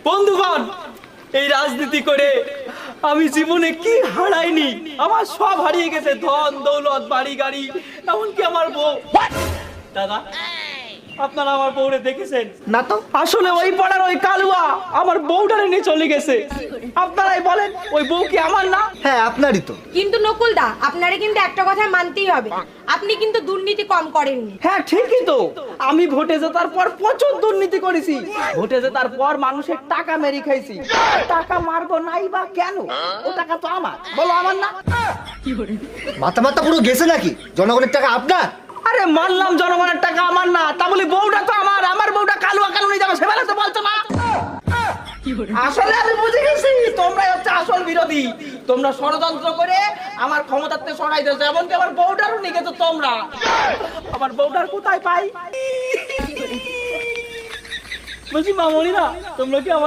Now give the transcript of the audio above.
বন্ধুগণ, এই রাজনীতি করে আমি জীবনে কি হারাইনি, আমার সব হারিয়ে গেছে, ধন দৌলত বাড়ি গাড়ি, এমনকি আমার বউ। দাদা, আপনারা আমার বউরে দেখেছেন? না তো। আসলে ওই পাড়ার ওই কালুয়া আমার বউটারে নিয়ে চলে গেছে। আপনারাই বলেন, ওই বউ কি আমার না? হ্যাঁ, আপনারই তো। কিন্তু নকুল দা, আপনারে কিন্তু একটা কথা মানতেই হবে, আপনি কিন্তু দুর্নীতি কম করেননি। হ্যাঁ ঠিকই তো, আমি ভোটে জেতার পর প্রচুর দুর্নীতি করেছি। ভোটে জেতার পর মানুষের টাকা মেরে খাইছি। টাকা মারবো নাই বা কেন? ও টাকা তো আমার, বলো আমার না? মাথা মাথা পুরো গেছে নাকি? জনগণের টাকা আপনার? আরে মানলাম জনগণের টাকা আমার না, তা বলি বউটা তো আমার। আমার বউটা কালুয়া কেন নিয়ে যাবে সেবেলা তো বলছো না। আসলে আমি বুঝে গেছি, তোমরাই হচ্ছে আসল বিরোধী। তোমরা ষড়যন্ত্র করে আমার ক্ষমতাতে সরাই দিয়েছো, এমনকি আমার বউটারও নিয়ে গেছো তোমরা। আমার বউটার কোথায় পাই? বলছি মামনি না, তোমরা কি আমার